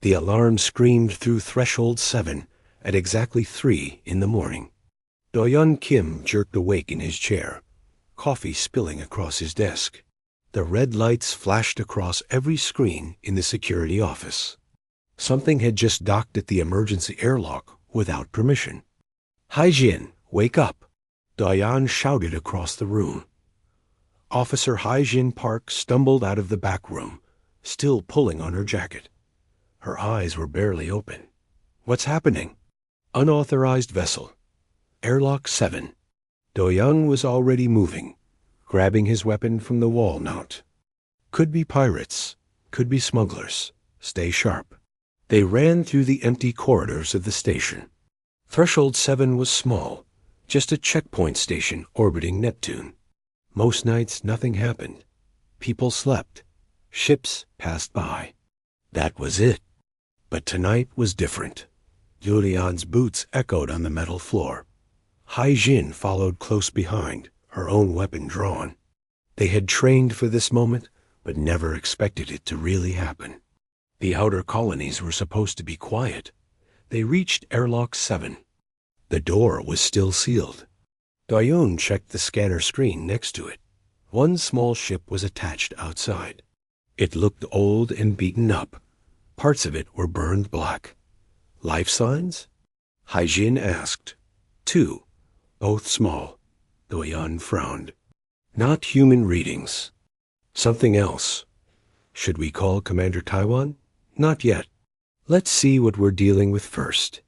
The alarm screamed through Threshold 7 at exactly 3 in the morning. Do-yeon Kim jerked awake in his chair, coffee spilling across his desk. The red lights flashed across every screen in the security office. Something had just docked at the emergency airlock without permission. "Hae-jin, wake up!" Do-yeon shouted across the room. Officer Hae-jin Park stumbled out of the back room, still pulling on her jacket. Her eyes were barely open. "What's happening?" "Unauthorized vessel. Airlock 7. Do-yeon was already moving, grabbing his weapon from the wall mount. "Could be pirates. Could be smugglers. Stay sharp." They ran through the empty corridors of the station. Threshold 7 was small, just a checkpoint station orbiting Neptune. Most nights nothing happened. People slept. Ships passed by. That was it. But tonight was different. Julian's boots echoed on the metal floor. Hae-jin followed close behind, her own weapon drawn. They had trained for this moment, but never expected it to really happen. The outer colonies were supposed to be quiet. They reached Airlock 7. The door was still sealed. Do-yeon checked the scanner screen next to it. One small ship was attached outside. It looked old and beaten up. Parts of it were burned black. "Life signs?" Hae-jin asked. "2. Both small." Do-yeon frowned. "Not human readings." "Something else. Should we call Commander Taiwan?" "Not yet. Let's see what we're dealing with first."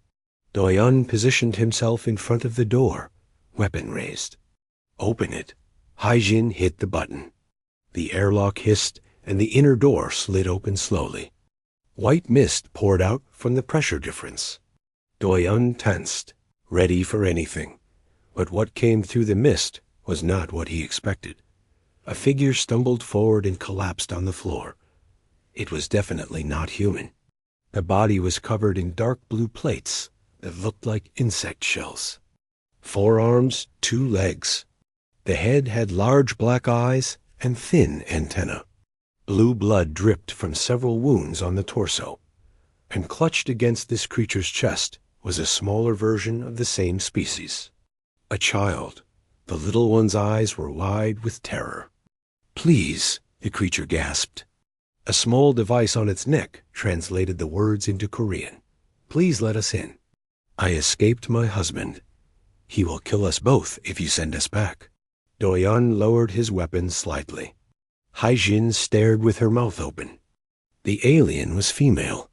Do-yeon positioned himself in front of the door, weapon raised. "Open it." Hae-jin hit the button. The airlock hissed, and the inner door slid open slowly. White mist poured out from the pressure difference. Do-yeon tensed, ready for anything. But what came through the mist was not what he expected. A figure stumbled forward and collapsed on the floor. It was definitely not human. The body was covered in dark blue plates that looked like insect shells. 4 arms, 2 legs. The head had large black eyes and thin antennae. Blue blood dripped from several wounds on the torso, and clutched against this creature's chest was a smaller version of the same species. A child. The little one's eyes were wide with terror. "Please," the creature gasped. A small device on its neck translated the words into Korean. "Please let us in. I escaped my husband. He will kill us both if you send us back." Do-yeon lowered his weapon slightly. Hae-jin stared with her mouth open. The alien was female.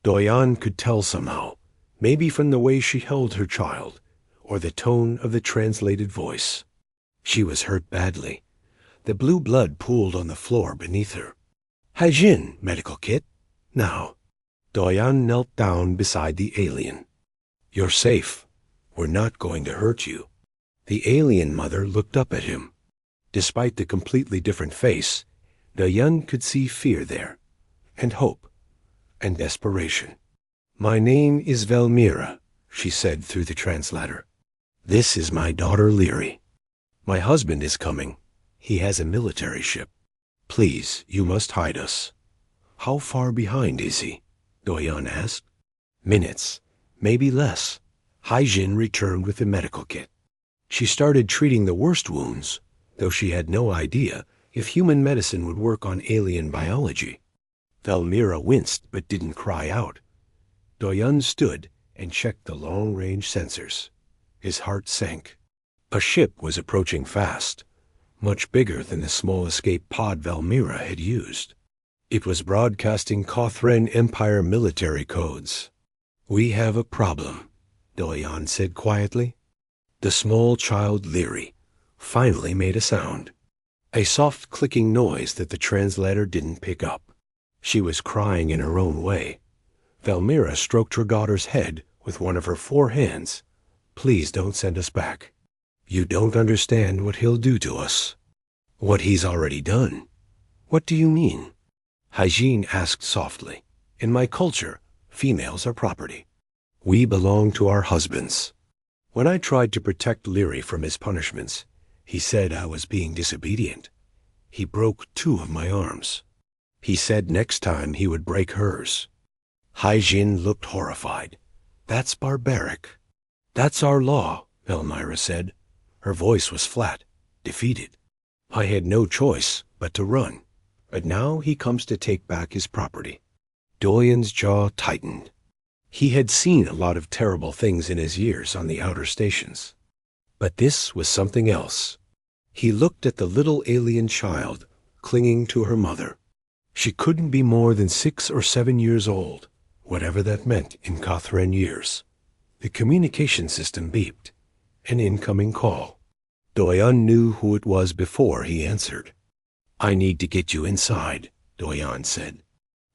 Do-yeon could tell somehow, maybe from the way she held her child, or the tone of the translated voice. She was hurt badly. The blue blood pooled on the floor beneath her. "Hae-jin, medical kit. Now." Do-yeon knelt down beside the alien. "You're safe. We're not going to hurt you." The alien mother looked up at him. Despite the completely different face, Do-yeon could see fear there, and hope, and desperation. "My name is Velmira," she said through the translator. "This is my daughter Lyri. My husband is coming. He has a military ship. Please, you must hide us." "How far behind is he?" Do-yeon asked. "Minutes, maybe less." Hae-jin returned with the medical kit. She started treating the worst wounds, though she had no idea if human medicine would work on alien biology. Velmira winced but didn't cry out. Do-yeon stood and checked the long-range sensors. His heart sank. A ship was approaching fast, much bigger than the small escape pod Velmira had used. It was broadcasting Kothren Empire military codes. "We have a problem," Do-yeon said quietly. The small child Lyri finally made a sound. A soft clicking noise that the translator didn't pick up. She was crying in her own way. Velmira stroked her daughter's head with one of her 4 hands. "Please don't send us back. You don't understand what he'll do to us." "What he's already done." "What do you mean?" Hae-jin asked softly. "In my culture, females are property. We belong to our husbands. When I tried to protect Lyri from his punishments, he said I was being disobedient. He broke 2 of my arms. He said next time he would break hers." Haijin looked horrified. That's barbaric. That's our law, Elmira said. Her voice was flat, defeated. I had no choice but to run. But now he comes to take back his property. Doyen's jaw tightened. He had seen a lot of terrible things in his years on the outer stations. But this was something else. He looked at the little alien child clinging to her mother. She couldn't be more than 6 or 7 years old, whatever that meant in Kothran years. The communication system beeped. An incoming call. Doyen knew who it was before he answered. I need to get you inside, Doyen said.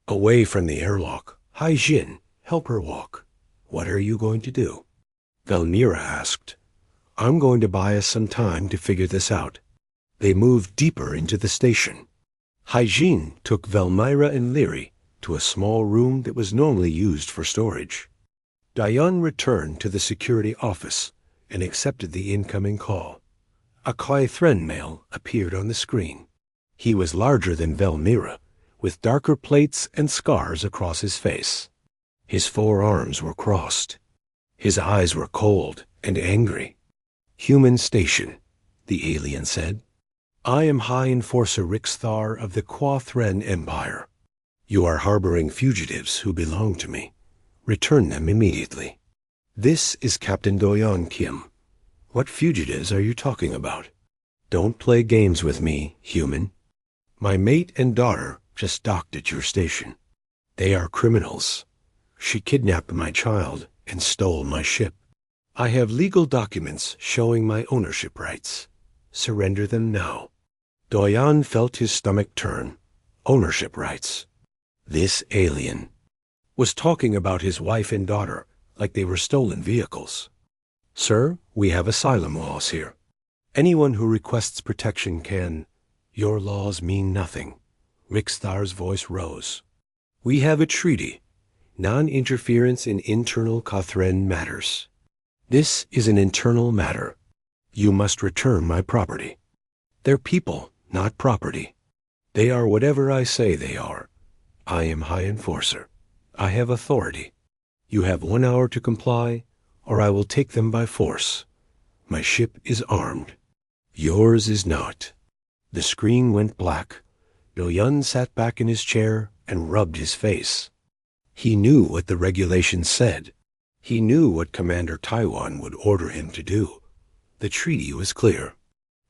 Away from the airlock. Haijin, help her walk. What are you going to do? Velmira asked. I'm going to buy us some time to figure this out. They moved deeper into the station. Haijin took Velmira and Lyri to a small room that was normally used for storage. Doyen returned to the security office and accepted the incoming call. A Kothran male appeared on the screen. He was larger than Velmira, with darker plates and scars across his face. His 4 arms were crossed. His eyes were cold and angry. Human station, the alien said. I am High Enforcer Rixthar of the Kothran Empire. You are harboring fugitives who belong to me. Return them immediately. This is Captain Doyen Kim. What fugitives are you talking about? Don't play games with me, human. My mate and daughter just docked at your station. They are criminals. She kidnapped my child and stole my ship. I have legal documents showing my ownership rights. Surrender them now. Doyen felt his stomach turn. Ownership rights. This alien was talking about his wife and daughter like they were stolen vehicles. Sir, we have asylum laws here. Anyone who requests protection can. Your laws mean nothing. Rixthar's voice rose. We have a treaty. Non-interference in internal Kothran matters. This is an internal matter. You must return my property. They're people, not property. They are whatever I say they are. I am High Enforcer. I have authority. You have 1 hour to comply, or I will take them by force. My ship is armed. Yours is not. The screen went black. Doyen sat back in his chair and rubbed his face. He knew what the regulations said. He knew what Commander Taiwan would order him to do. The treaty was clear.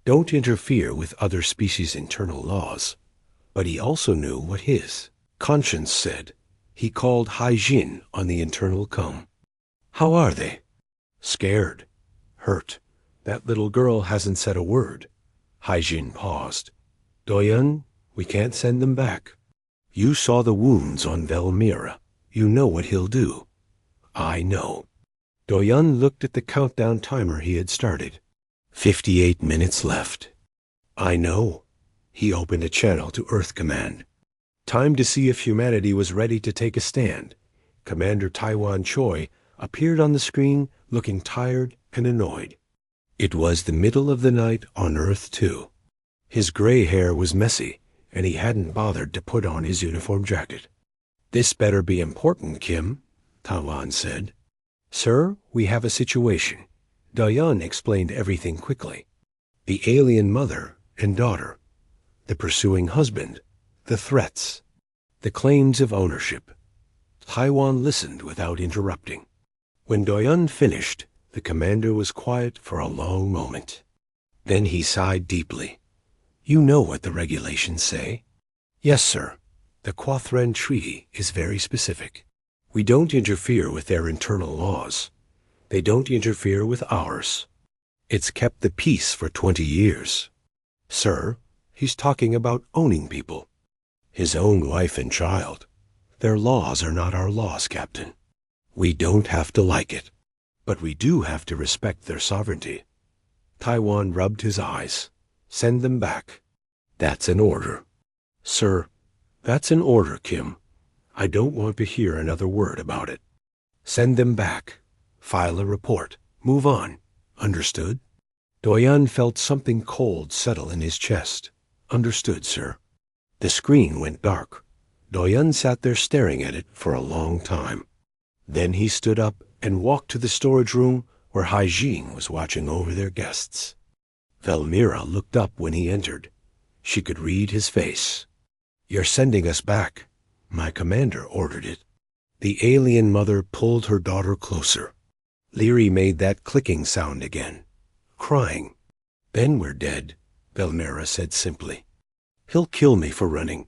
Don't interfere with other species' internal laws. But he also knew what his conscience said. He called Haijin on the internal com. How are they? Scared. Hurt. That little girl hasn't said a word. Haijin paused. Doyen, we can't send them back. You saw the wounds on Velmira. You know what he'll do. I know. Doyen looked at the countdown timer he had started. 58 minutes left. I know. He opened a channel to Earth Command. Time to see if humanity was ready to take a stand. Commander Taiwan Choi appeared on the screen looking tired and annoyed. It was the middle of the night on Earth, too. His gray hair was messy, and he hadn't bothered to put on his uniform jacket. This better be important, Kim, Taiwan said. Sir, we have a situation. Doyen explained everything quickly. The alien mother and daughter, the pursuing husband, the threats, the claims of ownership. Taiwan listened without interrupting. When Doyen finished, the commander was quiet for a long moment. Then he sighed deeply. You know what the regulations say? Yes, sir. The Kothran Treaty is very specific. We don't interfere with their internal laws. They don't interfere with ours. It's kept the peace for 20 years. Sir, he's talking about owning people. His own wife and child. Their laws are not our laws, Captain. We don't have to like it. But we do have to respect their sovereignty. Taiwan rubbed his eyes. Send them back. That's an order. Sir, that's an order, Kim. I don't want to hear another word about it. Send them back. File a report. Move on. Understood? Doyen felt something cold settle in his chest. Understood, sir. The screen went dark. Doyun sat there staring at it for a long time. Then he stood up and walked to the storage room where Haijin was watching over their guests. Velmira looked up when he entered. She could read his face. "You're sending us back. My commander ordered it." The alien mother pulled her daughter closer. Leary made that clicking sound again, crying. "Then we're dead," Velmira said simply. "He'll kill me for running.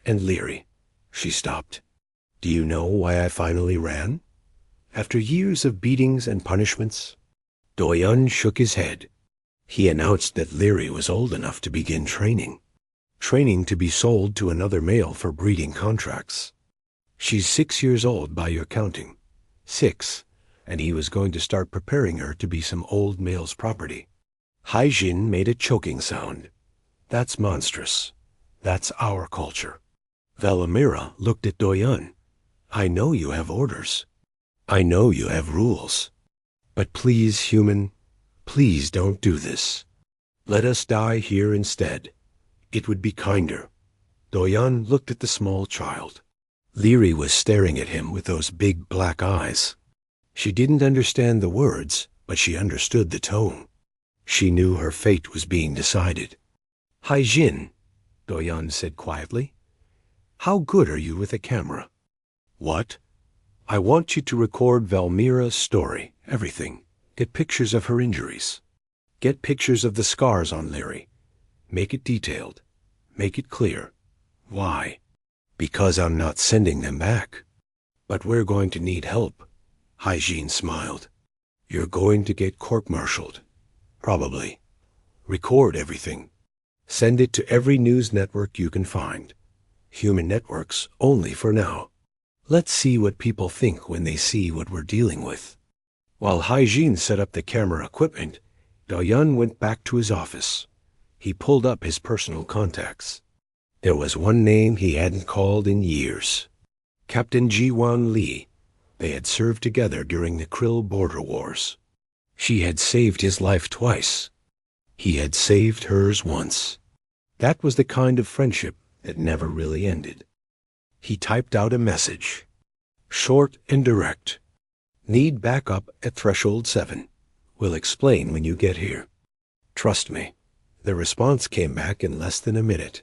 And Leary," she stopped. "Do you know why I finally ran? After years of beatings and punishments?" Doyun shook his head. He announced that Leary was old enough to begin training to be sold to another male for breeding contracts. "She's 6 years old by your counting. 6, and he was going to start preparing her to be some old male's property." Haijin made a choking sound. "That's monstrous. That's our culture." Velmira looked at Doyun. "I know you have orders. I know you have rules. But please, human, please don't do this. Let us die here instead. It would be kinder." Doyun looked at the small child. Leary was staring at him with those big black eyes. She didn't understand the words, but she understood the tone. She knew her fate was being decided. "Haijin," Doyun said quietly, "how good are you with a camera?" "What?" "I want you to record Velmira's story, everything. Get pictures of her injuries. Get pictures of the scars on Leary. Make it detailed. Make it clear. Why? Because I'm not sending them back. But we're going to need help." Haijin smiled. "You're going to get court-martialed. Probably. Record everything. Send it to every news network you can find. Human networks only for now. Let's see what people think when they see what we're dealing with." While Haijin set up the camera equipment, Doyun went back to his office. He pulled up his personal contacts. There was one name he hadn't called in years. Captain Ji-Wan Lee. They had served together during the Krill border wars. She had saved his life twice. He had saved hers once. That was the kind of friendship that never really ended. He typed out a message. Short and direct. "Need backup at Threshold 7. Will explain when you get here. Trust me." The response came back in less than a minute.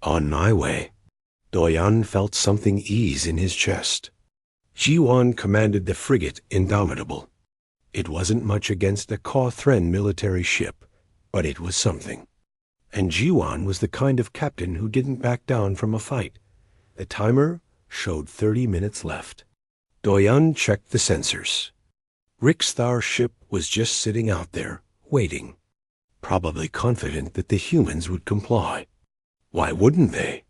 "On my way." Doyun felt something ease in his chest. Ji-Wan commanded the frigate Indomitable. It wasn't much against a Kawthren military ship, but it was something. And Ji-Wan was the kind of captain who didn't back down from a fight. The timer showed 30 minutes left. Doyun checked the sensors. Rixthar's ship was just sitting out there, waiting, probably confident that the humans would comply. Why wouldn't they?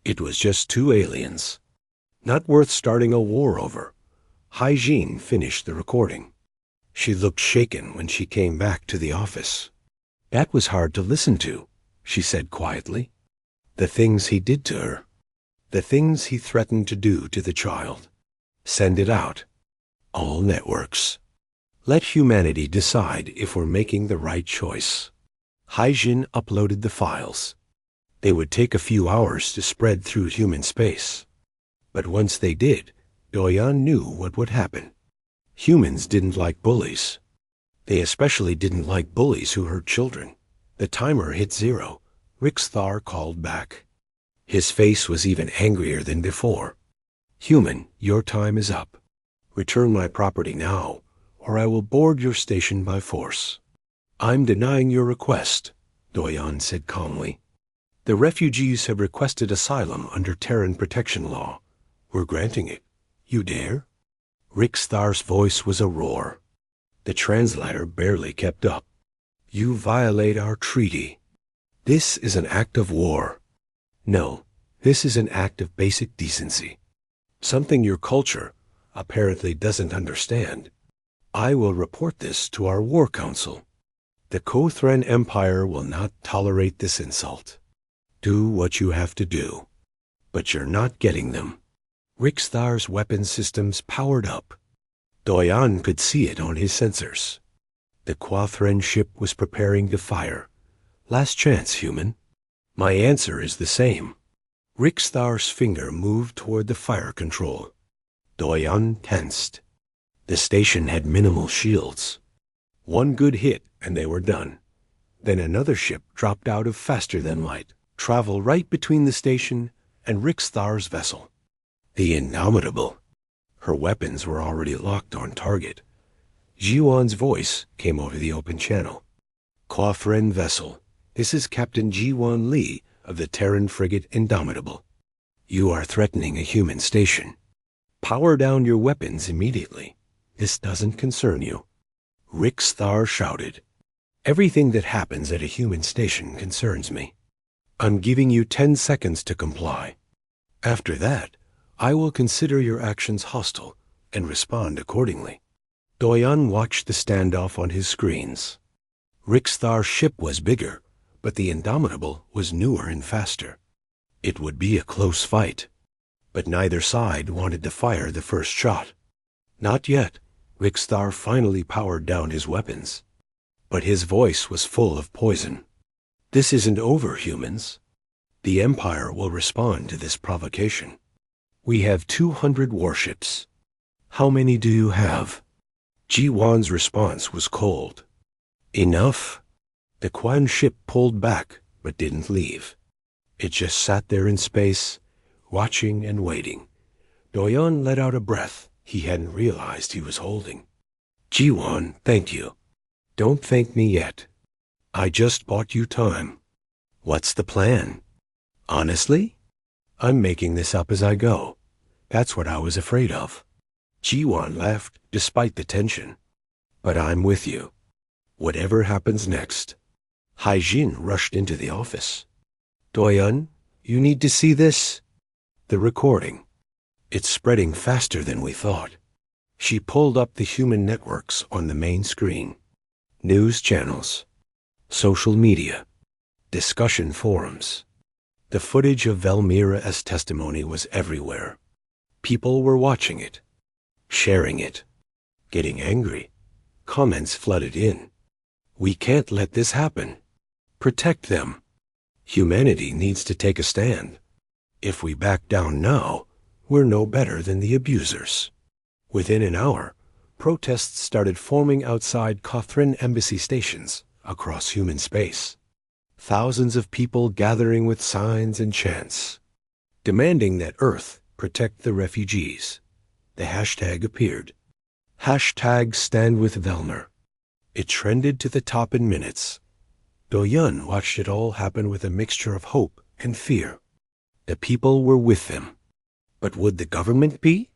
It was just 2 aliens. Not worth starting a war over. Haijin finished the recording. She looked shaken when she came back to the office. "That was hard to listen to," she said quietly. The things he did to her. The things he threatened to do to the child. Send it out. All networks. Let humanity decide if we're making the right choice. Haijin uploaded the files. They would take a few hours to spread through human space. But once they did, Doyun knew what would happen. Humans didn't like bullies. They especially didn't like bullies who hurt children. The timer hit 0. Rixthar called back. His face was even angrier than before. "Human, your time is up. Return my property now, or I will board your station by force." "I'm denying your request," Doyun said calmly. "The refugees have requested asylum under Terran protection law. We're granting it. You dare?" Rixthar's voice was a roar. The translator barely kept up. "You violate our treaty. This is an act of war. No, this is an act of basic decency. Something your culture apparently doesn't understand. I will report this to our war council. The Kawthren Empire will not tolerate this insult. Do what you have to do. But you're not getting them." Rixthar's weapon systems powered up. Doyun could see it on his sensors. The Kawthren ship was preparing to fire. "Last chance, human." "My answer is the same." Rixthar's finger moved toward the fire control. Doyon tensed. The station had minimal shields. One good hit and they were done. Then another ship dropped out of faster-than-light travel right between the station and Rixthar's vessel. The Indomitable. Her weapons were already locked on target. Jiwon's voice came over the open channel. Quathren vessel, this is Captain Jiwon Lee of the Terran frigate Indomitable. You are threatening a human station. Power down your weapons immediately. This doesn't concern you. Rixthar shouted. Everything that happens at a human station concerns me. I'm giving you 10 seconds to comply. After that, I will consider your actions hostile and respond accordingly. Doyon watched the standoff on his screens. Rixthar's ship was bigger, but the Indomitable was newer and faster. It would be a close fight, but neither side wanted to fire the first shot. Not yet. Rixthar finally powered down his weapons, but his voice was full of poison. This isn't over, humans. The Empire will respond to this provocation. We have 200 warships. How many do you have? Jiwon's response was cold. Enough? The Quan ship pulled back, but didn't leave. It just sat there in space, watching and waiting. Doyon let out a breath he hadn't realized he was holding. Jiwon, thank you. Don't thank me yet. I just bought you time. What's the plan? Honestly? I'm making this up as I go. That's what I was afraid of. Jiwon laughed despite the tension. But I'm with you. Whatever happens next. Haijin rushed into the office. Doyon, you need to see this. The recording. It's spreading faster than we thought. She pulled up the human networks on the main screen. News channels. Social media. Discussion forums. The footage of Velmira's testimony was everywhere. People were watching it, sharing it, getting angry. Comments flooded in. We can't let this happen. Protect them. Humanity needs to take a stand. If we back down now, we're no better than the abusers. Within an hour, protests started forming outside Quathren embassy stations across human space. Thousands of people gathering with signs and chants, demanding that Earth protect the refugees. The hashtag appeared. Hashtag Stand with Velmer. It trended to the top in minutes. Doyon watched it all happen with a mixture of hope and fear. The people were with them. But would the government be?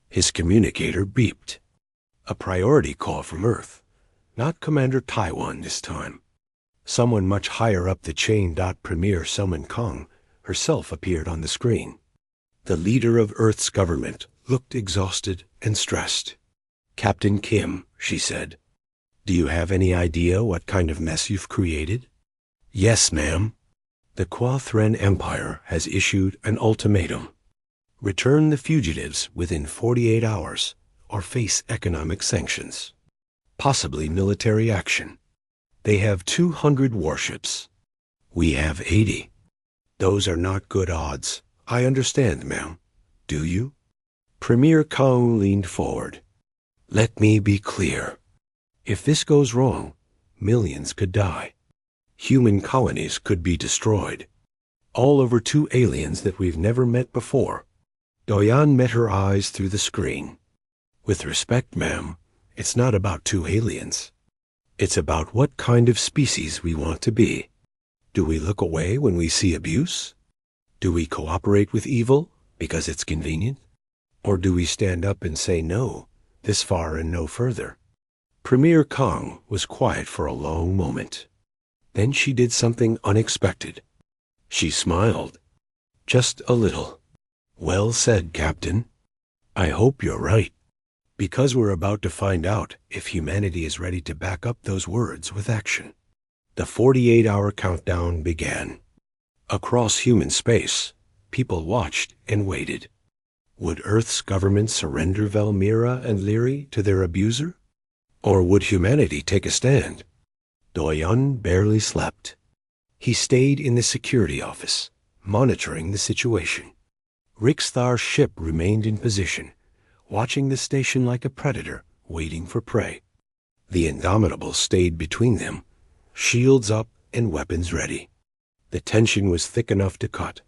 His communicator beeped. A priority call from Earth. Not Commander Taiwan this time. Someone much higher up the chain. Premier Selman Kong herself appeared on the screen. The leader of Earth's government looked exhausted and stressed. Captain Kim, she said. Do you have any idea what kind of mess you've created? Yes, ma'am. The Quathren Empire has issued an ultimatum. Return the fugitives within 48 hours or face economic sanctions. Possibly military action. They have 200 warships. We have 80. Those are not good odds. I understand, ma'am. Do you? Premier Kong leaned forward. Let me be clear. If this goes wrong, millions could die. Human colonies could be destroyed. All over 2 aliens that we've never met before. Doyon met her eyes through the screen. With respect, ma'am, it's not about 2 aliens. It's about what kind of species we want to be. Do we look away when we see abuse? Do we cooperate with evil because it's convenient? Or do we stand up and say no, this far and no further? Premier Kong was quiet for a long moment. Then she did something unexpected. She smiled. Just a little. Well said, Captain. I hope you're right. Because we're about to find out if humanity is ready to back up those words with action. The 48-hour countdown began. Across human space, people watched and waited. Would Earth's government surrender Velmira and Lyri to their abuser? Or would humanity take a stand? Doyon barely slept. He stayed in the security office, monitoring the situation. Rixthar's ship remained in position, watching the station like a predator waiting for prey. The Indomitable stayed between them, shields up and weapons ready. The tension was thick enough to cut.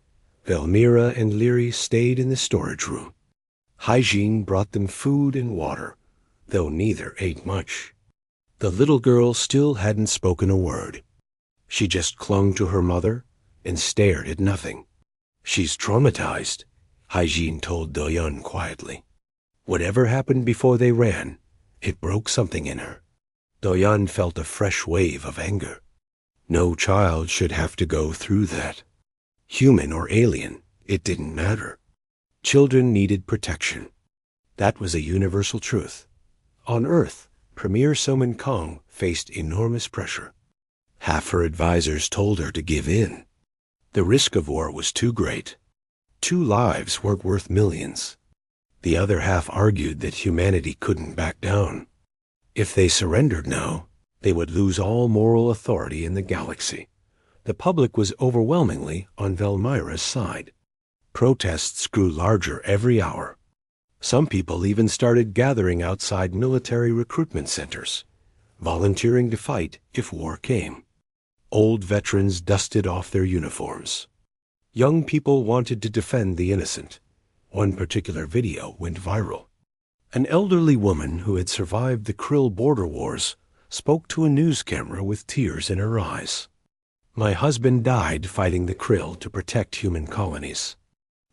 Velmira and Leary stayed in the storage room. Hygiene brought them food and water, though neither ate much. The little girl still hadn't spoken a word. She just clung to her mother and stared at nothing. "She's traumatized," Hygiene told Doyon quietly. Whatever happened before they ran, it broke something in her. Doyon felt a fresh wave of anger. No child should have to go through that. Human or alien, it didn't matter. Children needed protection. That was a universal truth. On Earth, Premier Soman Kong faced enormous pressure. Half her advisors told her to give in. The risk of war was too great. 2 lives weren't worth millions. The other half argued that humanity couldn't back down. If they surrendered now, they would lose all moral authority in the galaxy. The public was overwhelmingly on Velmira's side. Protests grew larger every hour. Some people even started gathering outside military recruitment centers, volunteering to fight if war came. Old veterans dusted off their uniforms. Young people wanted to defend the innocent. One particular video went viral. An elderly woman who had survived the Krill border wars spoke to a news camera with tears in her eyes. "My husband died fighting the Krill to protect human colonies.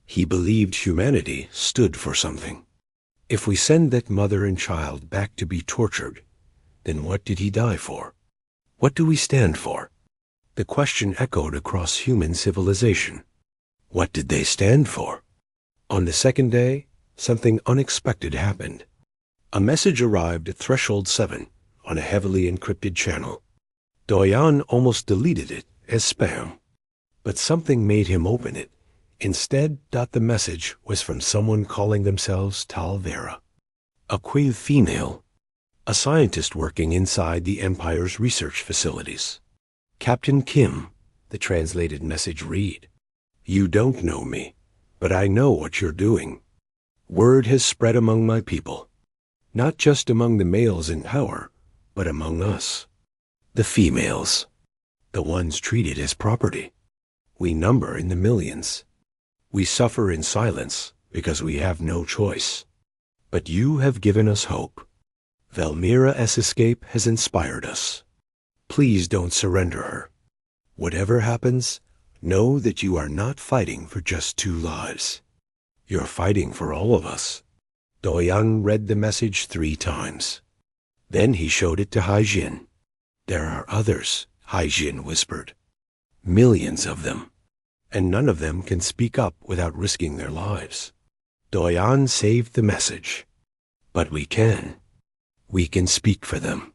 He believed humanity stood for something. If we send that mother and child back to be tortured, then what did he die for? What do we stand for?" The question echoed across human civilization. What did they stand for? On the second day, something unexpected happened. A message arrived at Threshold 7 on a heavily encrypted channel. Doyon almost deleted it as spam. But something made him open it. Instead, the message was from someone calling themselves Talvera. A Quiv female, a scientist working inside the Empire's research facilities. "Captain Kim," the translated message read. "You don't know me, but I know what you're doing. Word has spread among my people, not just among the males in power, but among us, the females, the ones treated as property. We number in the millions. We suffer in silence because we have no choice. But you have given us hope. Velmira's escape has inspired us. Please don't surrender her. Whatever happens, know that you are not fighting for just 2 lives. You're fighting for all of us." Doyon read the message 3 times. Then he showed it to Hyjin. "There are others," Hyjin whispered. "Millions of them. And none of them can speak up without risking their lives." Doyon saved the message. "But we can. We can speak for them."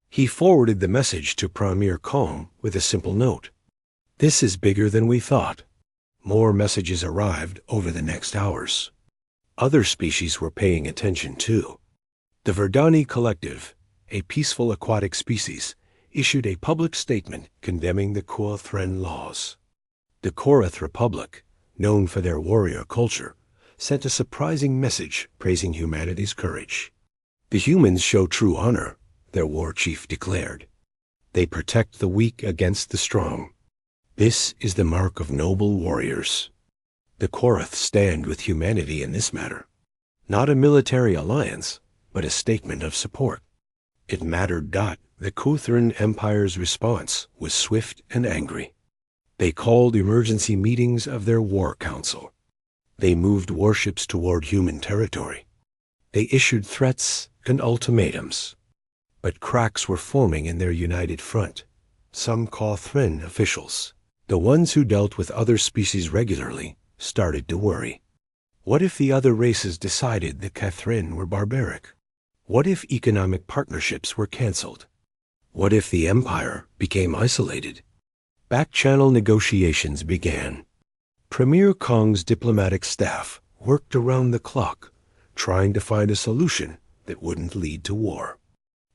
He forwarded the message to Premier Kong with a simple note. "This is bigger than we thought." More messages arrived over the next hours. Other species were paying attention too. The Verdani Collective, a peaceful aquatic species, issued a public statement condemning the Kuothren laws. The Korath Republic, known for their warrior culture, sent a surprising message praising humanity's courage. "The humans show true honor," their war chief declared. "They protect the weak against the strong. This is the mark of noble warriors." The Korath stand with humanity in this matter. Not a military alliance, but a statement of support. It mattered. The Kuthran Empire's response was swift and angry. They called emergency meetings of their war council. They moved warships toward human territory. They issued threats and ultimatums. But cracks were forming in their united front. Some Kuthran officials, the ones who dealt with other species regularly, started to worry. What if the other races decided the Kuthran were barbaric? What if economic partnerships were canceled? What if the Empire became isolated? Back-channel negotiations began. Premier Kong's diplomatic staff worked around the clock, trying to find a solution that wouldn't lead to war.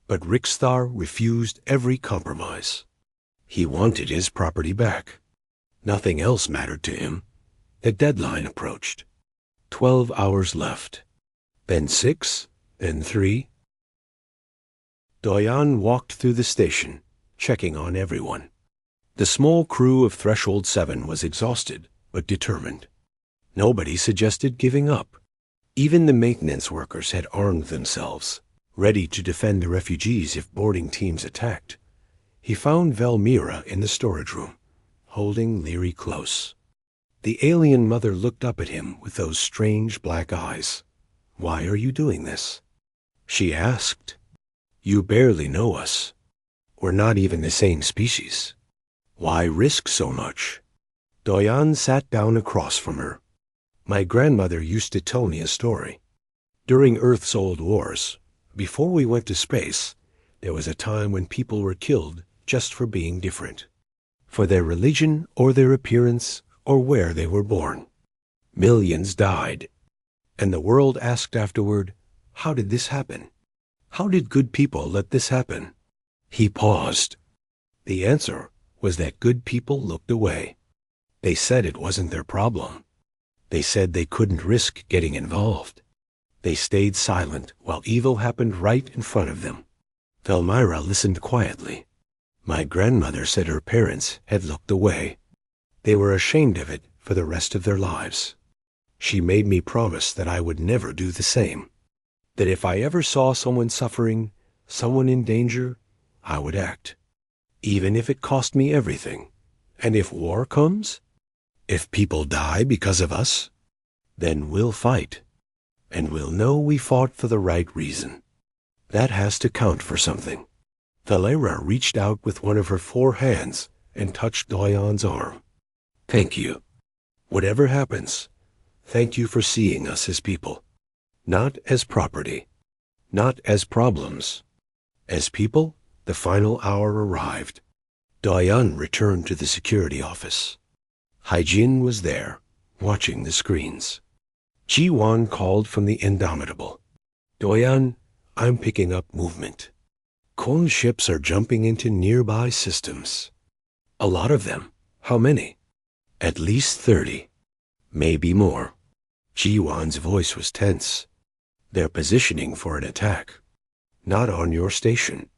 But Rixthar refused every compromise. He wanted his property back. Nothing else mattered to him. The deadline approached. 12 hours left. Then 6, then 3. Doyan walked through the station, checking on everyone. The small crew of Threshold 7 was exhausted, but determined. Nobody suggested giving up. Even the maintenance workers had armed themselves, ready to defend the refugees if boarding teams attacked. He found Velmira in the storage room, holding Leary close. The alien mother looked up at him with those strange black eyes. "Why are you doing this?" She asked. "You barely know us. We're not even the same species. Why risk so much?" Doyan sat down across from her. "My grandmother used to tell me a story. During Earth's old wars, before we went to space, there was a time when people were killed just for being different, for their religion or their appearance or where they were born. Millions died, and the world asked afterward, how did this happen? How did good people let this happen?" He paused. The answer was that good people looked away. They said it wasn't their problem. They said they couldn't risk getting involved. They stayed silent while evil happened right in front of them. Velmira listened quietly. My grandmother said her parents had looked away. They were ashamed of it for the rest of their lives. She made me promise that I would never do the same. That if I ever saw someone suffering, someone in danger, I would act. Even if it cost me everything. And if war comes, if people die because of us, then we'll fight. And we'll know we fought for the right reason. That has to count for something. Velmira reached out with one of her 4 hands and touched Doyan's arm. "Thank you. Whatever happens, thank you for seeing us as people. Not as property. Not as problems. As people, the final hour arrived." Doyan returned to the security office. Haijin was there, watching the screens. Ji-Wan called from the Indomitable. "Doyan, I'm picking up movement. Kong ships are jumping into nearby systems. A lot of them. How many?" "At least 30. Maybe more." Ji-Wan's voice was tense. "They're positioning for an attack. Not on your station.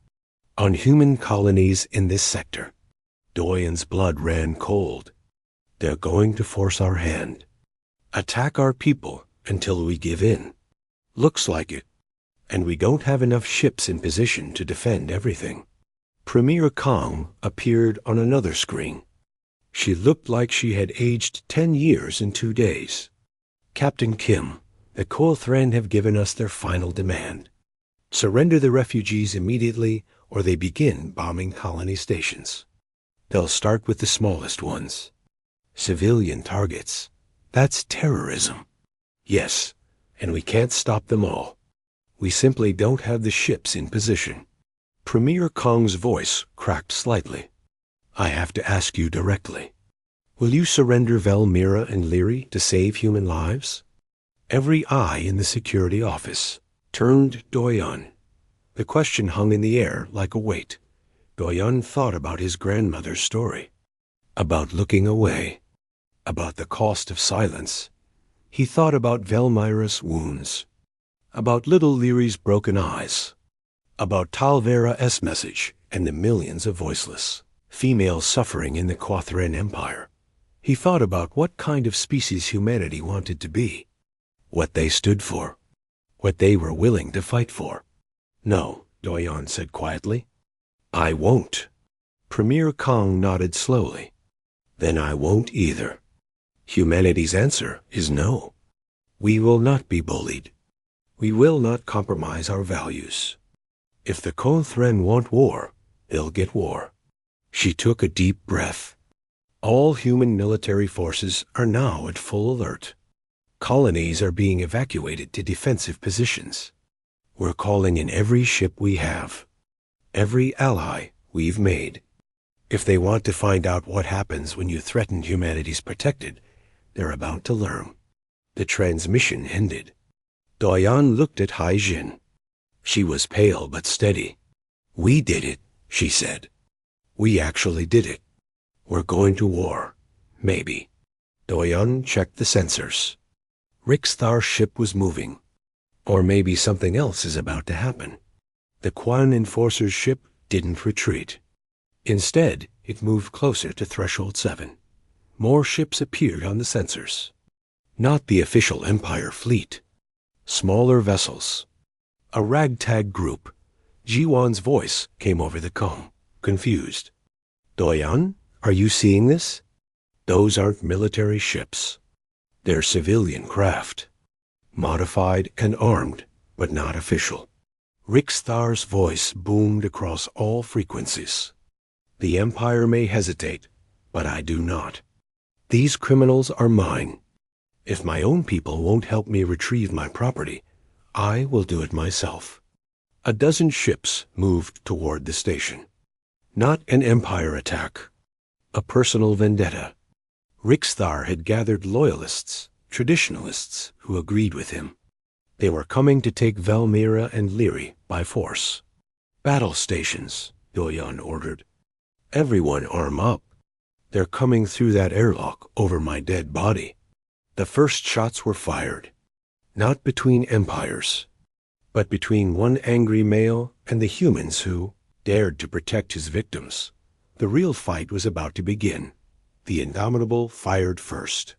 On human colonies in this sector." Doyan's blood ran cold. "They're going to force our hand. Attack our people until we give in. Looks like it. And we don't have enough ships in position to defend everything." Premier Kong appeared on another screen. She looked like she had aged 10 years in 2 days. "Captain Kim, the Kothran have given us their final demand. Surrender the refugees immediately or they begin bombing colony stations. They'll start with the smallest ones. Civilian targets. That's terrorism. Yes, and we can't stop them all. We simply don't have the ships in position." Premier Kong's voice cracked slightly. "I have to ask you directly. Will you surrender Velmira and Leary to save human lives?" Every eye in the security office turned Doyan. The question hung in the air like a weight. Doyan thought about his grandmother's story. About looking away. About the cost of silence. He thought about Velmira's wounds. About little Leary's broken eyes. About Talvera's message and the millions of voiceless females suffering in the Kothran Empire. He thought about what kind of species humanity wanted to be. What they stood for. What they were willing to fight for. "No," Doyan said quietly. "I won't." Premier Kong nodded slowly. "Then I won't either. Humanity's answer is no. We will not be bullied. We will not compromise our values. If the Kothran want war, they'll get war." She took a deep breath. All human military forces are now at full alert. Colonies are being evacuated to defensive positions. We're calling in every ship we have. Every ally we've made. If they want to find out what happens when you threaten humanity's protected, they're about to learn. The transmission ended. Doyan looked at Haijin. She was pale but steady. "We did it," she said. "We actually did it. We're going to war. maybe. Doyon checked the sensors. Rixthar's ship was moving. Or maybe something else is about to happen. The Quan Enforcer's ship didn't retreat. Instead, it moved closer to Threshold 7. More ships appeared on the sensors. Not the official Empire fleet. Smaller vessels. A ragtag group. Jiwan's voice came over the comm, confused. Doyon, are you seeing this? Those aren't military ships. They're civilian craft. Modified and armed, but not official. Rixthar's voice boomed across all frequencies. The Empire may hesitate, but I do not. These criminals are mine. If my own people won't help me retrieve my property, I will do it myself. A dozen ships moved toward the station. Not an Empire attack. A personal vendetta. Rixthar had gathered loyalists, traditionalists who agreed with him. They were coming to take Valmira and Lyri by force. Battle stations, Doyon ordered. Everyone arm up. They're coming through that airlock over my dead body. The first shots were fired. Not between empires, but between one angry male and the humans who dared to protect his victims. The real fight was about to begin. The Indomitable fired first.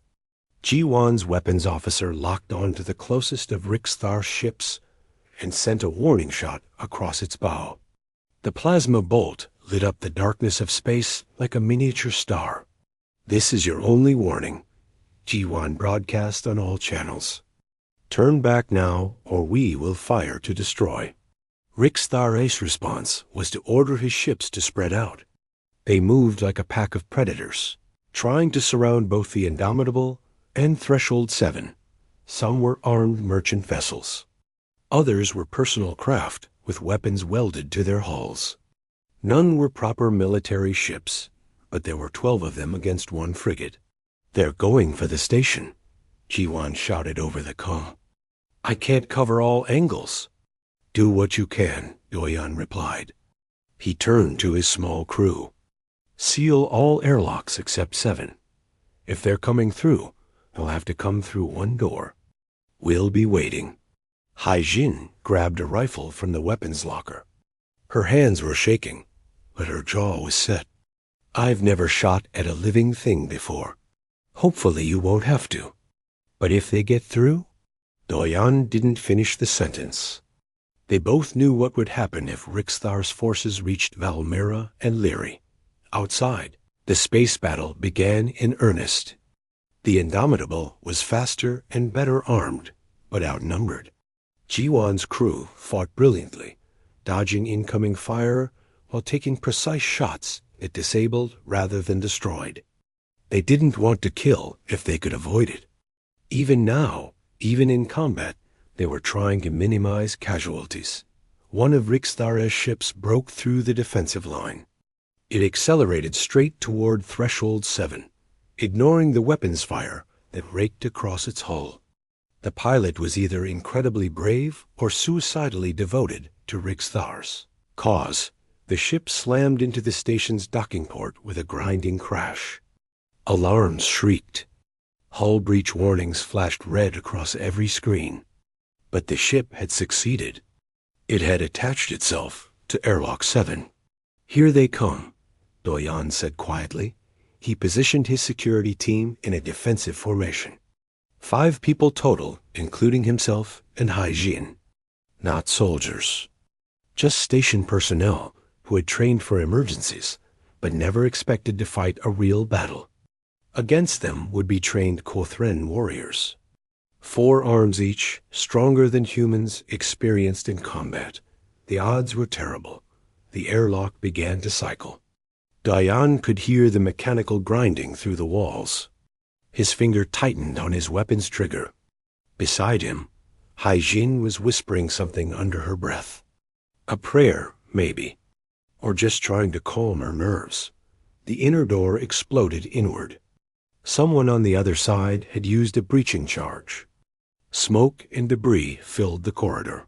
Jiwan's weapons officer locked onto the closest of Rixthar's ships and sent a warning shot across its bow. The plasma bolt lit up the darkness of space like a miniature star. This is your only warning. Jiwan broadcast on all channels. Turn back now, or we will fire to destroy. Rixthar's response was to order his ships to spread out. They moved like a pack of predators, trying to surround both the Indomitable and Threshold 7. Some were armed merchant vessels. Others were personal craft with weapons welded to their hulls. None were proper military ships, but there were 12 of them against one frigate. They're going for the station, Jiwan shouted over the comm. I can't cover all angles. Do what you can, Doyon replied. He turned to his small crew. Seal all airlocks except 7. If they're coming through, they'll have to come through one door. We'll be waiting. Haijin grabbed a rifle from the weapons locker. Her hands were shaking, but her jaw was set. I've never shot at a living thing before. Hopefully you won't have to. But if they get through? Doyon didn't finish the sentence. They both knew what would happen if Rixthar's forces reached Valmira and Lyri. Outside, the space battle began in earnest. The Indomitable was faster and better armed, but outnumbered. Jiwan's crew fought brilliantly, dodging incoming fire while taking precise shots that disabled rather than destroyed. They didn't want to kill if they could avoid it. Even now, even in combat, they were trying to minimize casualties. One of Rixthar's ships broke through the defensive line. It accelerated straight toward Threshold 7, ignoring the weapons fire that raked across its hull. The pilot was either incredibly brave or suicidally devoted to Rixthar's cause. The ship slammed into the station's docking port with a grinding crash. Alarms shrieked. Hull breach warnings flashed red across every screen. But the ship had succeeded. It had attached itself to Airlock 7. Here they come, Doyon said quietly. He positioned his security team in a defensive formation. 5 people total, including himself and Haijin. Not soldiers. Just station personnel who had trained for emergencies, but never expected to fight a real battle. Against them would be trained Kothren warriors. 4 arms each, stronger than humans, experienced in combat. The odds were terrible. The airlock began to cycle. Doyon could hear the mechanical grinding through the walls. His finger tightened on his weapon's trigger. Beside him, Haijin was whispering something under her breath. A prayer, maybe, or just trying to calm her nerves. The inner door exploded inward. Someone on the other side had used a breaching charge. Smoke and debris filled the corridor.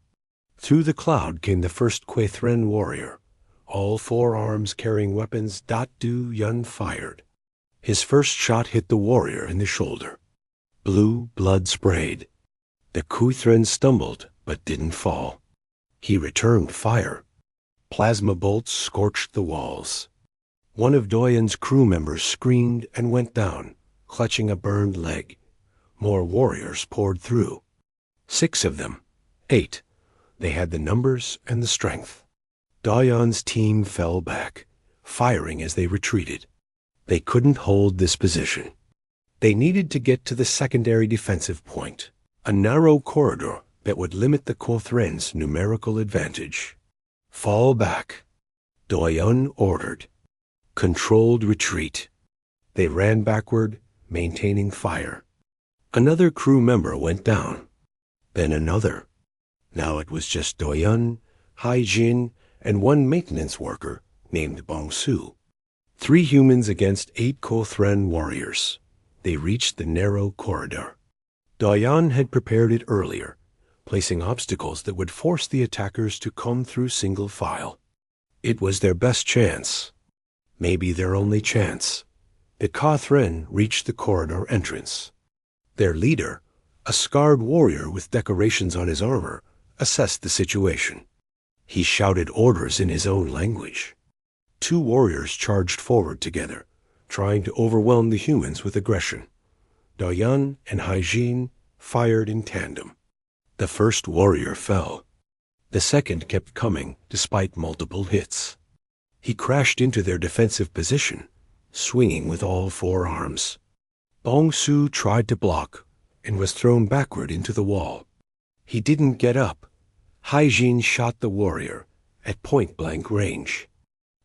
Through the cloud came the first Kothren warrior. All 4 arms carrying weapons. Du Yun fired. His first shot hit the warrior in the shoulder. Blue blood sprayed. The Kuithran stumbled, but didn't fall. He returned fire. Plasma bolts scorched the walls. One of Doyen's crew members screamed and went down, clutching a burned leg. More warriors poured through. 6 of them. 8. They had the numbers and the strength. Doyen's team fell back, firing as they retreated. They couldn't hold this position. They needed to get to the secondary defensive point, a narrow corridor that would limit the Kothren's numerical advantage. Fall back. Doyen ordered. Controlled retreat. They ran backward, maintaining fire. Another crew member went down. Then another. Now it was just Doyen, Haijin, and 1 maintenance worker named Bongsu. 3 humans against 8 Kothren warriors. They reached the narrow corridor. Doyen had prepared it earlier, placing obstacles that would force the attackers to come through single file. It was their best chance. Maybe their only chance. The Kothren reached the corridor entrance. Their leader, a scarred warrior with decorations on his armor, assessed the situation. He shouted orders in his own language. 2 warriors charged forward together, trying to overwhelm the humans with aggression. Doyen and Haijin fired in tandem. The first warrior fell. The second kept coming despite multiple hits. He crashed into their defensive position, swinging with all 4 arms. Bongsu tried to block and was thrown backward into the wall. He didn't get up. Haijin shot the warrior at point-blank range.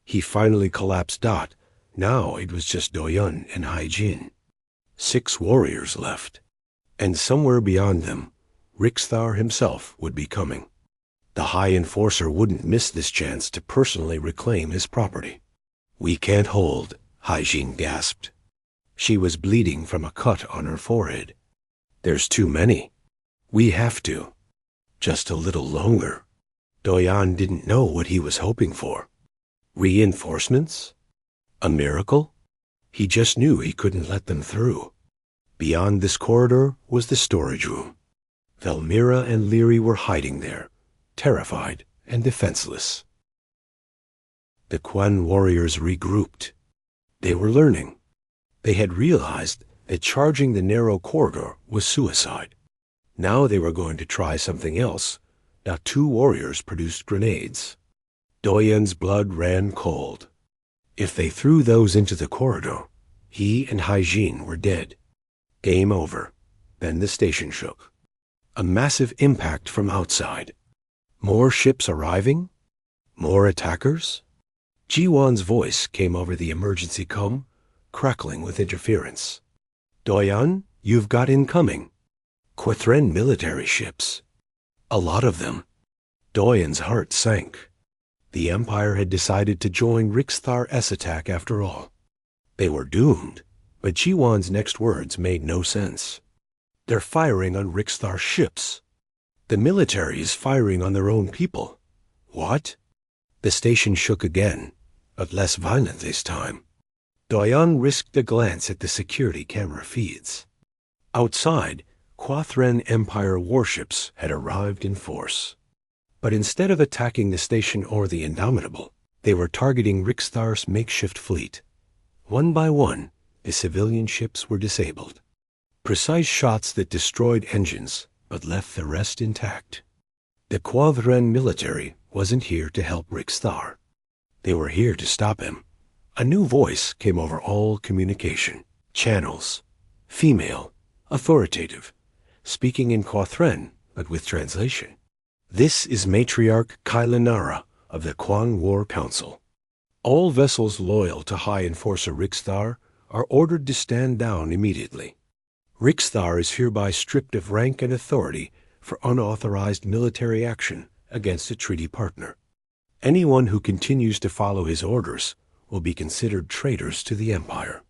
He finally collapsed. Now it was just Doyen and Haijin. 6 warriors left, and somewhere beyond them, Rixthar himself would be coming. The High Enforcer wouldn't miss this chance to personally reclaim his property. "We can't hold," Haijin gasped. She was bleeding from a cut on her forehead. "There's too many. We have to. Just a little longer." Doyen didn't know what he was hoping for. Reinforcements? A miracle? He just knew he couldn't let them through. Beyond this corridor was the storage room. Velmira and Leary were hiding there, terrified and defenseless. The Quan warriors regrouped. They were learning. They had realized that charging the narrow corridor was suicide. Now they were going to try something else. Now 2 warriors produced grenades. Doyen's blood ran cold. If they threw those into the corridor, he and Haijin were dead. Game over. Then the station shook. A massive impact from outside. More ships arriving? More attackers? Jiwan's voice came over the emergency comm, crackling with interference. "Doyen, you've got incoming. Kothren military ships. A lot of them." Doyen's heart sank. The Empire had decided to join Rixthar S attack after all. They were doomed, but Jiwan's next words made no sense. "They're firing on Rixthar ships. The military is firing on their own people." "What?" The station shook again, but less violent this time. Doyen risked a glance at the security camera feeds. Outside, Kothren Empire warships had arrived in force. But instead of attacking the station or the Indomitable, they were targeting Rixthar's makeshift fleet. One by one, the civilian ships were disabled. Precise shots that destroyed engines, but left the rest intact. The Kothren military wasn't here to help Rixthar. They were here to stop him. A new voice came over all communication channels. Female, authoritative, speaking in Kothren, but with translation. "This is Matriarch Kailanara of the Kwang War Council. All vessels loyal to High Enforcer Rixthar are ordered to stand down immediately. Rixthar is hereby stripped of rank and authority for unauthorized military action against a treaty partner. Anyone who continues to follow his orders will be considered traitors to the Empire."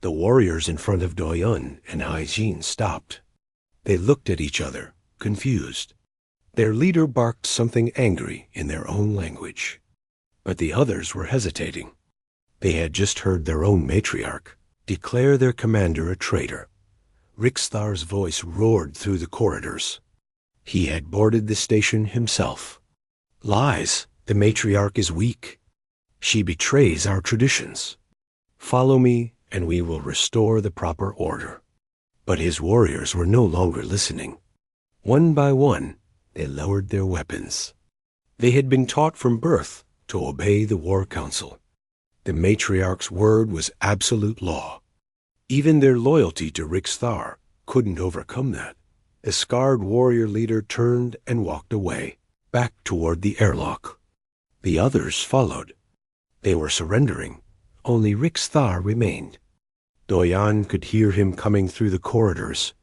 The warriors in front of Doyen and Haijin stopped. They looked at each other, confused. Their leader barked something angry in their own language. But the others were hesitating. They had just heard their own matriarch, Declare their commander a traitor. Rixthar's voice roared through the corridors. He had boarded the station himself. Lies! The matriarch is weak. She betrays our traditions. Follow me, and we will restore the proper order. But his warriors were no longer listening. One by one, they lowered their weapons. They had been taught from birth to obey the War Council. The matriarch's word was absolute law. Even their loyalty to Rixthar couldn't overcome that. A scarred warrior leader turned and walked away, back toward the airlock. The others followed. They were surrendering. Only Rixthar remained. Doyan could hear him coming through the corridors,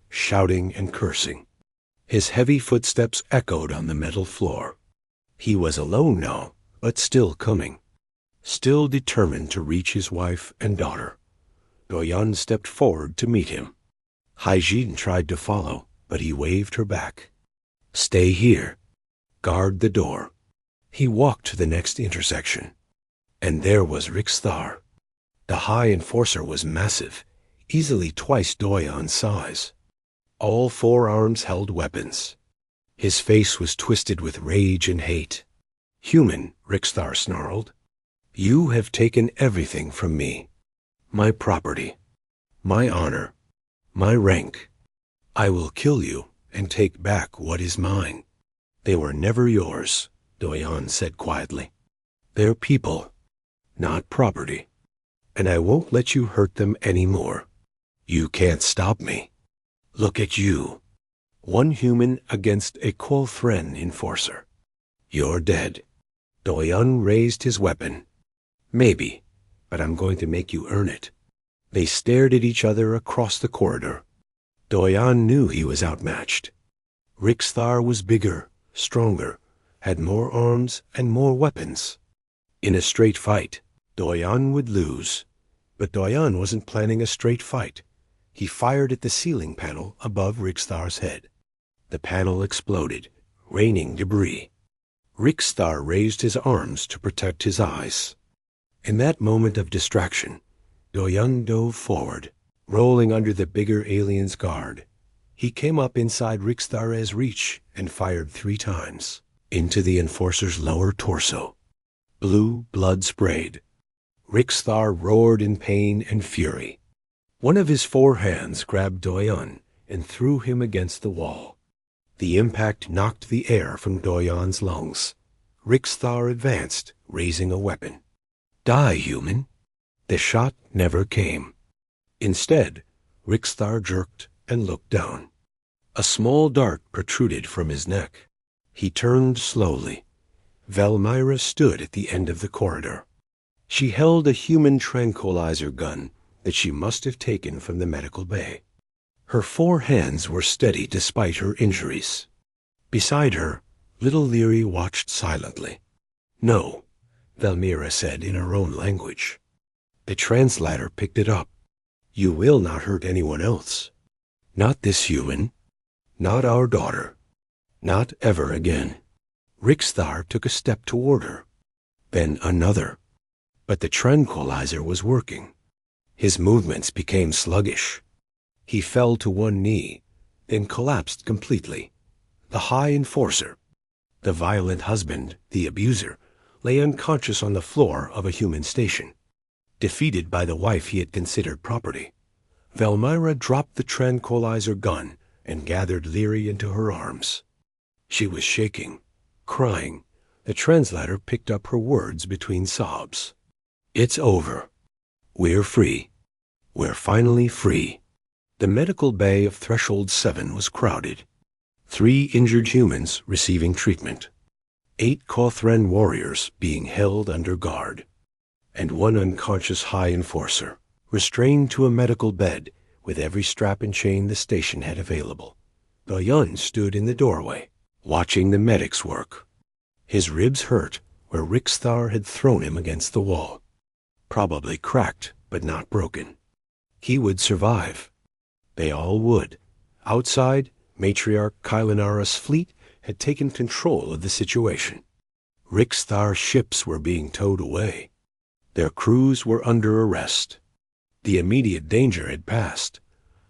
shouting and cursing. His heavy footsteps echoed on the metal floor. He was alone now, but still coming. Still determined to reach his wife and daughter. Doyan stepped forward to meet him. Haijin tried to follow, but he waved her back. Stay here. Guard the door. He walked to the next intersection. And there was Rixthar. The High Enforcer was massive, easily twice Doyan's size. All four arms held weapons. His face was twisted with rage and hate. Human, Rixthar snarled. You have taken everything from me. My property. My honor. My rank. I will kill you and take back what is mine. They were never yours, Doyan said quietly. They're people, not property. And I won't let you hurt them anymore. You can't stop me. Look at you. One human against a Quothren enforcer. You're dead. Doyan raised his weapon. Maybe, but I'm going to make you earn it. They stared at each other across the corridor. Doyan knew he was outmatched. Rixthar was bigger, stronger, had more arms and more weapons. In a straight fight, Doyan would lose. But Doyan wasn't planning a straight fight. He fired at the ceiling panel above Rixthar's head. The panel exploded, raining debris. Rixthar raised his arms to protect his eyes. In that moment of distraction, Doyan dove forward, rolling under the bigger alien's guard. He came up inside Rixthar's reach and fired 3 times, into the enforcer's lower torso. Blue blood sprayed. Rixthar roared in pain and fury. One of his 4 hands grabbed Doyan and threw him against the wall. The impact knocked the air from Doyan's lungs. Rixthar advanced, raising a weapon. Die, human. The shot never came. Instead, Rixthar jerked and looked down. A small dart protruded from his neck. He turned slowly. Valmyra stood at the end of the corridor. She held a human tranquilizer gun that she must have taken from the medical bay. Her 4 hands were steady despite her injuries. Beside her, little Leary watched silently. No, Valmyra said in her own language. The translator picked it up. You will not hurt anyone else. Not this human. Not our daughter. Not ever again. Rixthar took a step toward her. Then another. But the tranquilizer was working. His movements became sluggish. He fell to one knee, then collapsed completely. The High Enforcer, the violent husband, the abuser, lay unconscious on the floor of a human station. Defeated by the wife he had considered property, Valmyra dropped the tranquilizer gun and gathered Leary into her arms. She was shaking, crying. The translator picked up her words between sobs. It's over. We're free. We're finally free. The medical bay of Threshold 7 was crowded. 3 injured humans receiving treatment. 8 Quothren warriors being held under guard. And 1 unconscious High Enforcer, restrained to a medical bed with every strap and chain the station had available. Doyan stood in the doorway, watching the medics work. His ribs hurt where Rixthar had thrown him against the wall. Probably cracked, but not broken. He would survive. They all would. Outside, Matriarch Kylanara's fleet had taken control of the situation. Rixthar's ships were being towed away. Their crews were under arrest. The immediate danger had passed.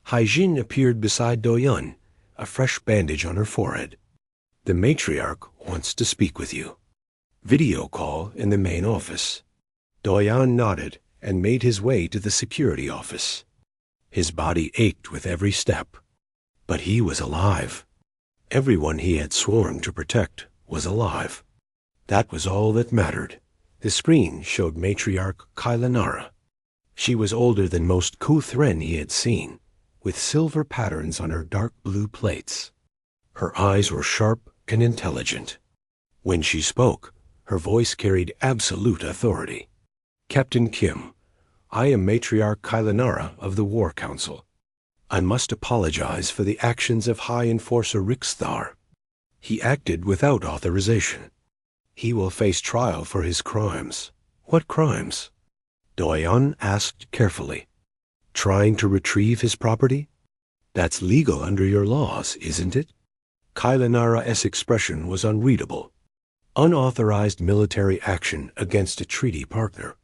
Haijin appeared beside Doyun, a fresh bandage on her forehead. The matriarch wants to speak with you. Video call in the main office. Doyan nodded and made his way to the security office. His body ached with every step. But he was alive. Everyone he had sworn to protect was alive. That was all that mattered. The screen showed matriarch Kylanara. She was older than most Kuthren he had seen, with silver patterns on her dark blue plates. Her eyes were sharp and intelligent. When she spoke, her voice carried absolute authority. Captain Kim, I am Matriarch Kylanara of the War Council. I must apologize for the actions of High Enforcer Rixthar. He acted without authorization. He will face trial for his crimes. What crimes? Doyon asked carefully. Trying to retrieve his property? That's legal under your laws, isn't it? Kylanara's expression was unreadable. Unauthorized military action against a treaty partner.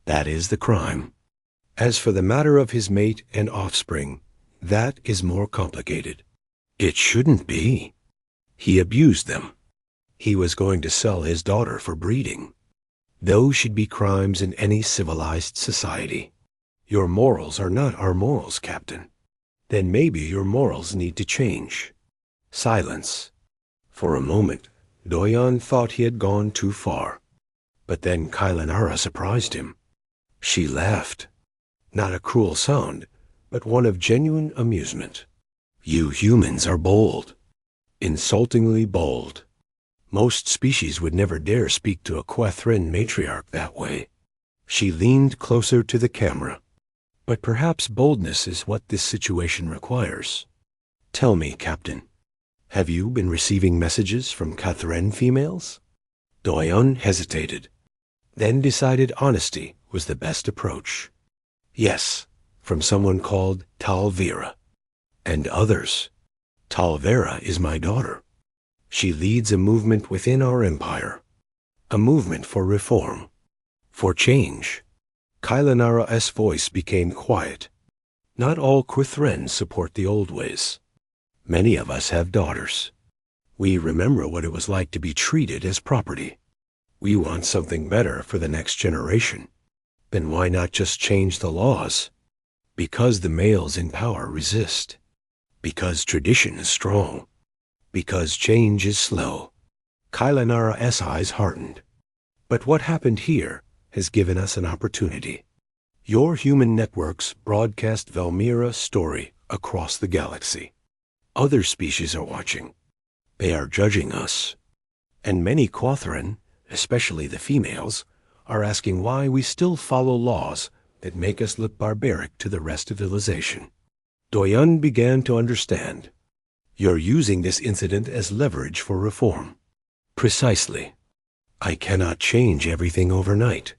That is the crime. As for the matter of his mate and offspring, that is more complicated. It shouldn't be. He abused them. He was going to sell his daughter for breeding. Those should be crimes in any civilized society. Your morals are not our morals, Captain. Then maybe your morals need to change. Silence. For a moment, Doyan thought he had gone too far. But then Kylanara surprised him. She laughed. Not a cruel sound, but one of genuine amusement. You humans are bold. Insultingly bold. Most species would never dare speak to a Quathrin matriarch that way. She leaned closer to the camera. But perhaps boldness is what this situation requires. Tell me, Captain, have you been receiving messages from Quathrin females? Doyon hesitated, then decided honesty was the best approach. Yes, from someone called Talvira. And others. Talvera is my daughter. She leads a movement within our empire. A movement for reform. For change. Kylanara's voice became quiet. Not all Quithren support the old ways. Many of us have daughters. We remember what it was like to be treated as property. We want something better for the next generation. Then why not just change the laws? Because the males in power resist. Because tradition is strong. Because change is slow. Kylanara's eyes hardened. But what happened here has given us an opportunity. Your human networks broadcast Valmira's story across the galaxy. Other species are watching. They are judging us. And many Quathrin, especially the females, are asking why we still follow laws that make us look barbaric to the rest of civilization. Doyon began to understand. You're using this incident as leverage for reform. Precisely. I cannot change everything overnight.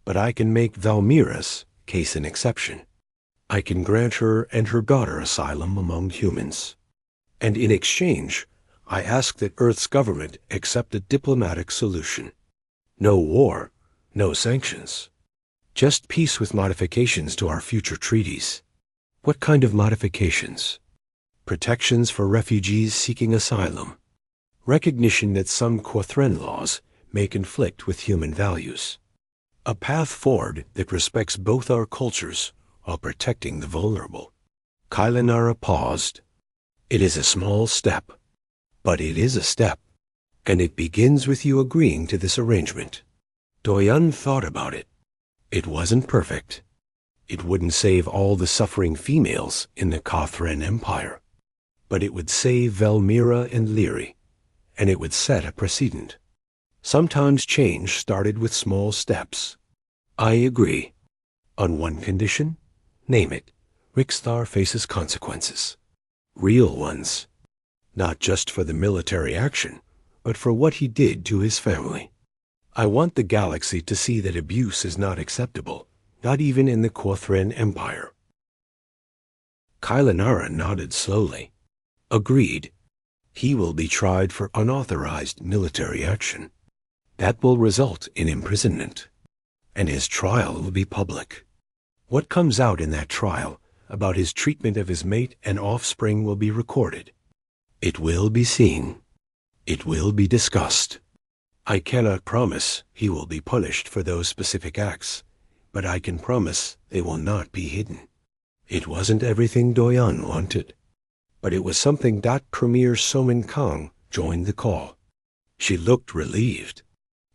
But I can make Valmira's case an exception. I can grant her and her daughter asylum among humans. And in exchange, I ask that Earth's government accept a diplomatic solution. No war, no sanctions. Just peace with modifications to our future treaties. What kind of modifications? Protections for refugees seeking asylum. Recognition that some Quathren laws may conflict with human values. A path forward that respects both our cultures while protecting the vulnerable. Kylanara paused. It is a small step, but it is a step, and it begins with you agreeing to this arrangement. Doyon thought about it. It wasn't perfect. It wouldn't save all the suffering females in the Quathren Empire, but it would save Valmira and Lyri, and it would set a precedent. Sometimes change started with small steps. I agree. On one condition, name it. Rixthar faces consequences. Real ones. Not just for the military action, but for what he did to his family. I want the galaxy to see that abuse is not acceptable, not even in the Quathren Empire. Kylanara nodded slowly. Agreed. He will be tried for unauthorized military action. That will result in imprisonment, and his trial will be public. What comes out in that trial about his treatment of his mate and offspring will be recorded. It will be seen. It will be discussed. I cannot promise he will be punished for those specific acts, but I can promise they will not be hidden. It wasn't everything Doyon wanted, but it was something Premier Somin Kong joined the call. She looked relieved.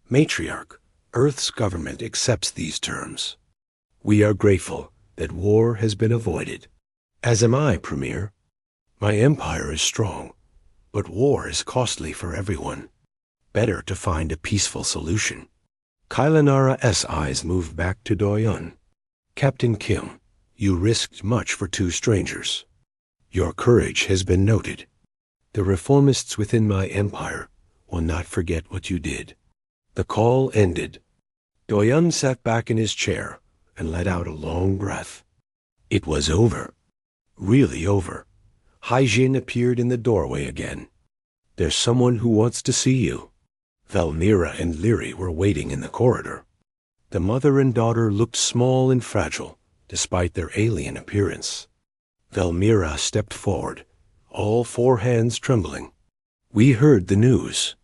Matriarch, Earth's government accepts these terms. We are grateful that war has been avoided. As am I, Premier. My empire is strong, but war is costly for everyone. Better to find a peaceful solution. Kailanara's eyes moved back to Doyon. Captain Kim, you risked much for two strangers. Your courage has been noted. The reformists within my empire will not forget what you did. The call ended. Doyon sat back in his chair and let out a long breath. It was over. Really over. Haijin appeared in the doorway again. There's someone who wants to see you. Velmira and Leary were waiting in the corridor. The mother and daughter looked small and fragile, despite their alien appearance. Velmira stepped forward, all four hands trembling. We heard the news.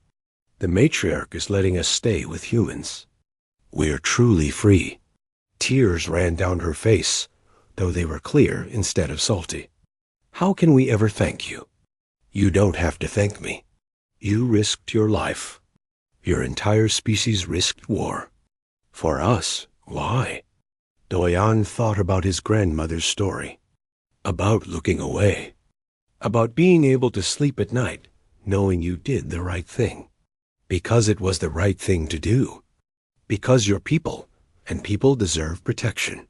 The matriarch is letting us stay with humans. We're truly free. Tears ran down her face, though they were clear instead of salty. How can we ever thank you? You don't have to thank me. You risked your life. Your entire species risked war. For us, why? Doyon thought about his grandmother's story. About looking away. About being able to sleep at night, knowing you did the right thing. Because it was the right thing to do. Because you're people, and people deserve protection.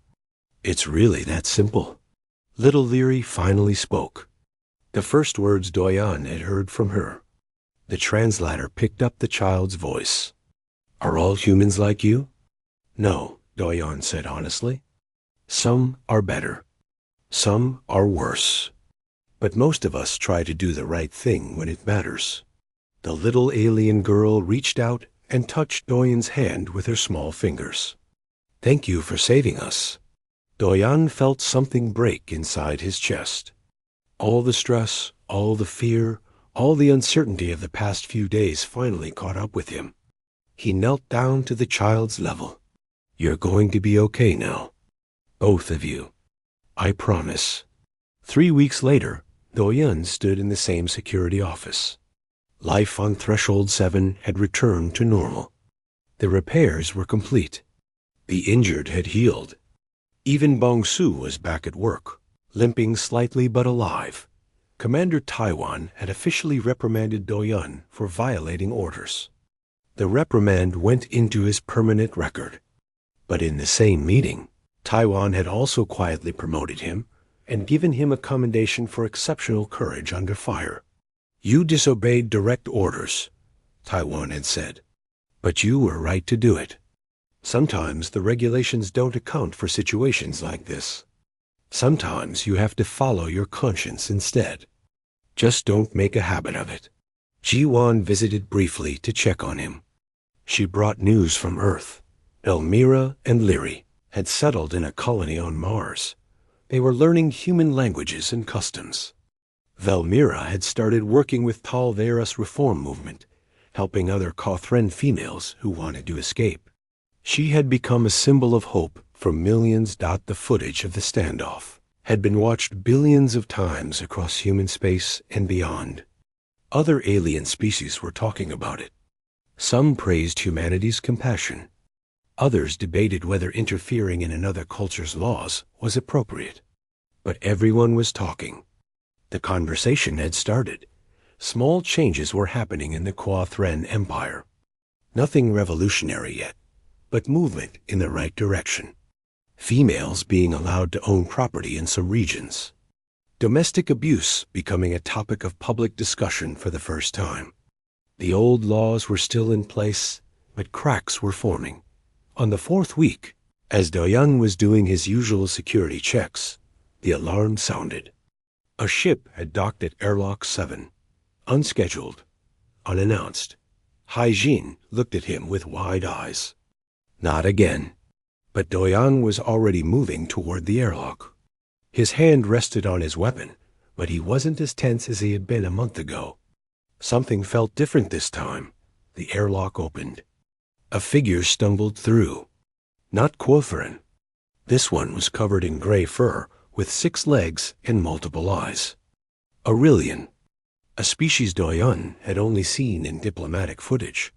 It's really that simple. Little Leary finally spoke. The first words Doyon had heard from her. The translator picked up the child's voice. Are all humans like you? No, Doyon said honestly. Some are better. Some are worse. But most of us try to do the right thing when it matters. The little alien girl reached out and touched Doyon's hand with her small fingers. Thank you for saving us. Doyon felt something break inside his chest. All the stress, all the fear, all the uncertainty of the past few days finally caught up with him. He knelt down to the child's level. You're going to be okay now. Both of you. I promise. 3 weeks later, Doyon stood in the same security office. Life on Threshold 7 had returned to normal. The repairs were complete. The injured had healed. Even Bong-Su was back at work, limping slightly but alive. Commander Taiwan had officially reprimanded Doyon for violating orders. The reprimand went into his permanent record. But in the same meeting, Taiwan had also quietly promoted him and given him a commendation for exceptional courage under fire. You disobeyed direct orders, Taiwan had said, but you were right to do it. Sometimes the regulations don't account for situations like this. Sometimes you have to follow your conscience instead. Just don't make a habit of it. Ji-Wan visited briefly to check on him. She brought news from Earth. Elmira and Leary had settled in a colony on Mars. They were learning human languages and customs. Velmira had started working with Talvera's reform movement, helping other Kothren females who wanted to escape. She had become a symbol of hope for millions. The footage of the standoff had been watched billions of times across human space and beyond. Other alien species were talking about it. Some praised humanity's compassion. Others debated whether interfering in another culture's laws was appropriate. But everyone was talking. The conversation had started. Small changes were happening in the Kothren Empire. Nothing revolutionary yet, but movement in the right direction. Females being allowed to own property in some regions. Domestic abuse becoming a topic of public discussion for the first time. The old laws were still in place, but cracks were forming. On the 4th week, as Doyon was doing his usual security checks, the alarm sounded. A ship had docked at Airlock 7, unscheduled, unannounced. Haijin looked at him with wide eyes. Not again. But Doyan was already moving toward the airlock. His hand rested on his weapon, but he wasn't as tense as he had been a month ago. Something felt different this time. The airlock opened. A figure stumbled through. Not Quotherin. This one was covered in gray fur, with 6 legs and multiple eyes. Aurelian, a species Doyan had only seen in diplomatic footage.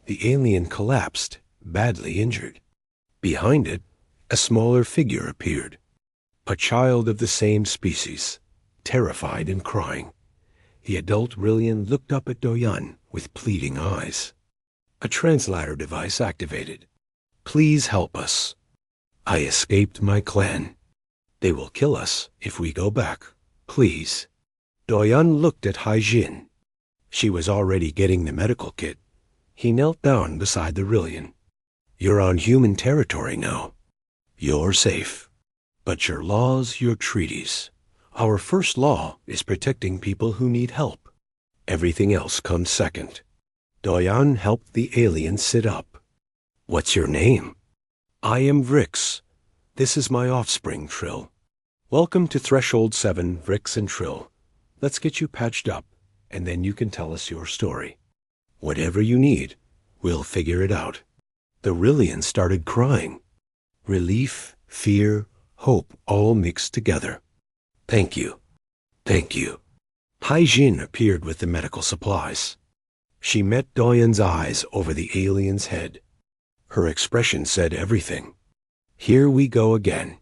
The alien collapsed, badly injured. Behind it, a smaller figure appeared. A child of the same species, terrified and crying. The adult Rillian looked up at Doyan with pleading eyes. A translator device activated. Please help us. I escaped my clan. They will kill us if we go back. Please. Doyan looked at Haijin. She was already getting the medical kit. He knelt down beside the Rillian. You're on human territory now. You're safe. But your laws, your treaties. Our first law is protecting people who need help. Everything else comes second. Doyan helped the alien sit up. What's your name? I am Vrix. This is my offspring, Trill. Welcome to Threshold 7, Vrix and Trill. Let's get you patched up, and then you can tell us your story. Whatever you need, we'll figure it out. The Rillian started crying. Relief, fear, hope all mixed together. Thank you. Thank you. Haijin appeared with the medical supplies. She met Doyan's eyes over the alien's head. Her expression said everything. Here we go again.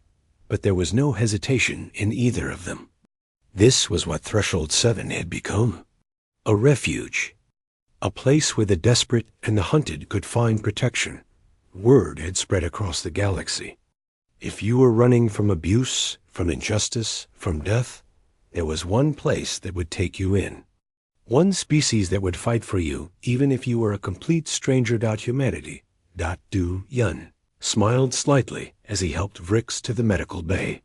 But there was no hesitation in either of them. This was what Threshold 7 had become. A refuge. A place where the desperate and the hunted could find protection. Word had spread across the galaxy. If you were running from abuse, from injustice, from death, there was one place that would take you in. One species that would fight for you, even if you were a complete stranger. Humanity. Du Yun smiled slightly as he helped Vrix to the medical bay.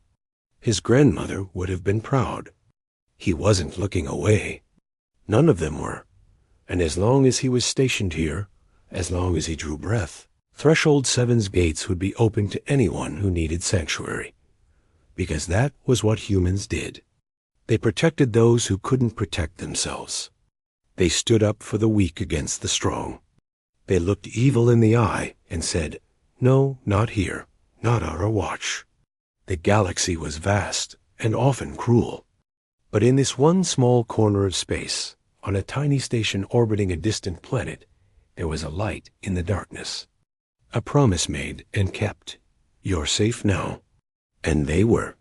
His grandmother would have been proud. He wasn't looking away. None of them were. And as long as he was stationed here, as long as he drew breath, Threshold 7's gates would be open to anyone who needed sanctuary. Because that was what humans did. They protected those who couldn't protect themselves. They stood up for the weak against the strong. They looked evil in the eye and said, "No, not here, not on our watch." The galaxy was vast and often cruel. But in this one small corner of space, on a tiny station orbiting a distant planet, there was a light in the darkness. A promise made and kept. You're safe now. And they were.